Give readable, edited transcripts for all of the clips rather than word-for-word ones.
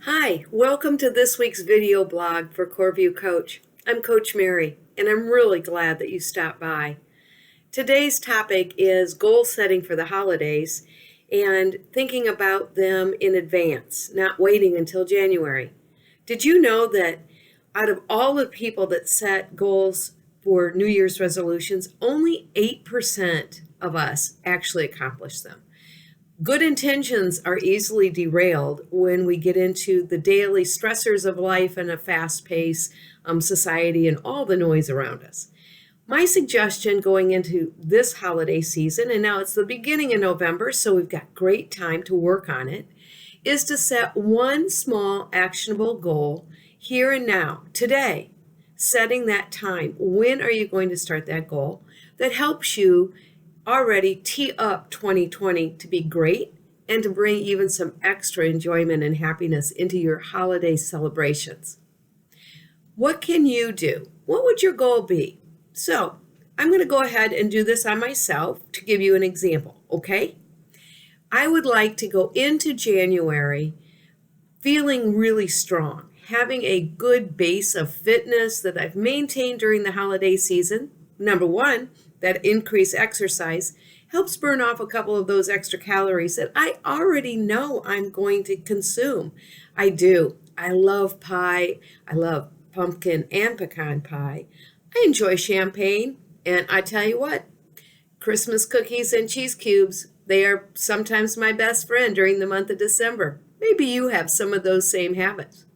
Hi, welcome to this week's video blog for CoreView Coach. I'm Coach Mary, and I'm really glad that you stopped by. Today's topic is goal setting for the holidays and thinking about them in advance, not waiting until January. Did you know that out of all the people that set goals for New Year's resolutions, only 8% of us actually accomplish them? Good intentions are easily derailed when we get into the daily stressors of life and a fast-paced society and all the noise around us. My suggestion going into this holiday season, and now it's the beginning of November, so we've got great time to work on it, is to set one small actionable goal here and now, today, setting that time. When are you going to start that goal that helps you already tee up 2020 to be great and to bring even some extra enjoyment and happiness into your holiday celebrations? What can you do? What would your goal be? So I'm going to go ahead and do this on myself to give you an example, okay? I would like to go into January feeling really strong, having a good base of fitness that I've maintained during the holiday season. Number one, that increased exercise helps burn off a couple of those extra calories that I already know I'm going to consume. I do. I love pie. I love pumpkin and pecan pie. I enjoy champagne. And I tell you what, Christmas cookies and cheese cubes, they are sometimes my best friend during the month of December. Maybe you have some of those same habits.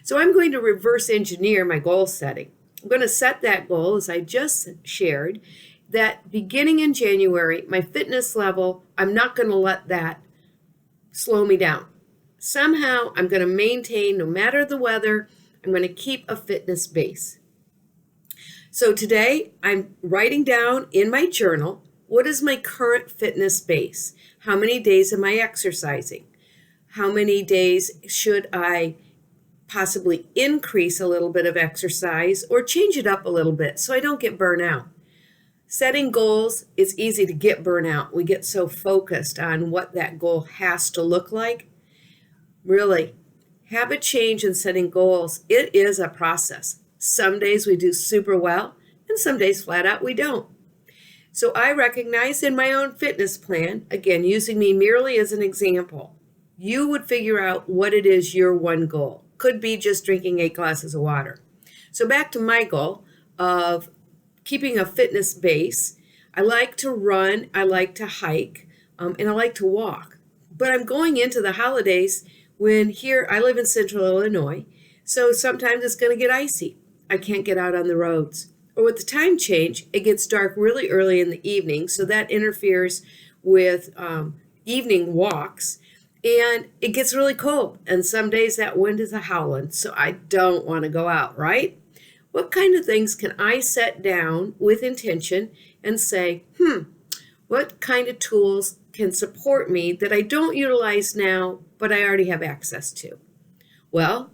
So I'm going to reverse engineer my goal setting. I'm going to set that goal, as I just shared, that beginning in January, my fitness level, I'm not going to let that slow me down. Somehow I'm going to maintain, no matter the weather, I'm going to keep a fitness base. So today I'm writing down in my journal, what is my current fitness base? How many days am I exercising? How many days should I possibly increase a little bit of exercise or change it up a little bit so I don't get burnt out? Setting goals, it's easy to get burnout. We get so focused on what that goal has to look like. Really, habit change and setting goals, it is a process. Some days we do super well, and some days flat out we don't. So I recognize in my own fitness plan, again, using me merely as an example, you would figure out what it is your one goal. Could be just drinking 8 glasses of water. So back to my goal of keeping a fitness base. I like to run, I like to hike, and I like to walk. But I'm going into the holidays when here, I live in central Illinois, so sometimes it's going to get icy. I can't get out on the roads. Or with the time change, it gets dark really early in the evening, so that interferes with evening walks. And it gets really cold, and some days that wind is a howling, so I don't want to go out, right? What kind of things can I set down with intention and say, what kind of tools can support me that I don't utilize now, but I already have access to? Well,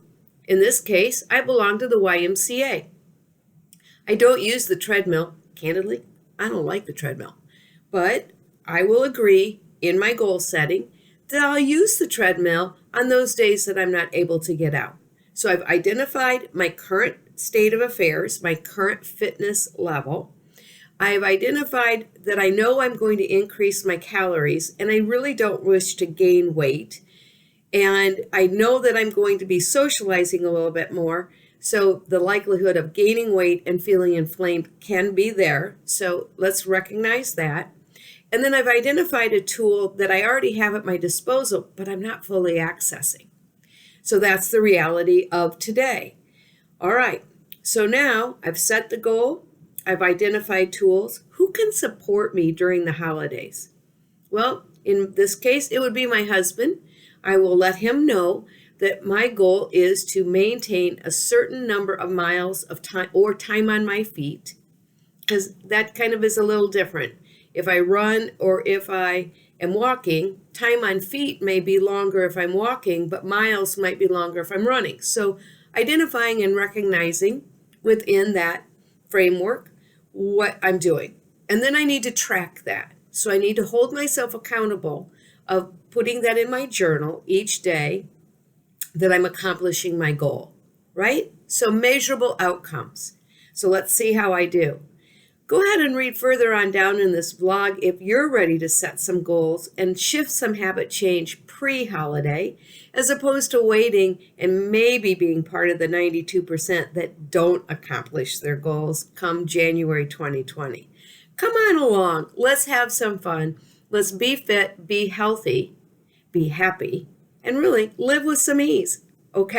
in this case, I belong to the YMCA. I don't use the treadmill. Candidly, I don't like the treadmill. But I will agree in my goal setting that I'll use the treadmill on those days that I'm not able to get out. So I've identified my current state of affairs, my current fitness level. I've identified that I know I'm going to increase my calories and I really don't wish to gain weight. And I know that I'm going to be socializing a little bit more. So the likelihood of gaining weight and feeling inflamed can be there. So let's recognize that. And then I've identified a tool that I already have at my disposal, but I'm not fully accessing. So that's the reality of today. All right, so now I've set the goal, I've identified tools. Who can support me during the holidays? Well, in this case, it would be my husband. I will let him know that my goal is to maintain a certain number of miles of time or time on my feet, because that kind of is a little different. If I run or if I am walking, time on feet may be longer if I'm walking, but miles might be longer if I'm running. So identifying and recognizing within that framework what I'm doing. And then I need to track that. So I need to hold myself accountable of putting that in my journal each day that I'm accomplishing my goal, right? So measurable outcomes. So let's see how I do. Go ahead and read further on down in this blog if you're ready to set some goals and shift some habit change pre-holiday, as opposed to waiting and maybe being part of the 92% that don't accomplish their goals come January 2020. Come on along. Let's have some fun. Let's be fit, be healthy, be happy, and really live with some ease. Okay?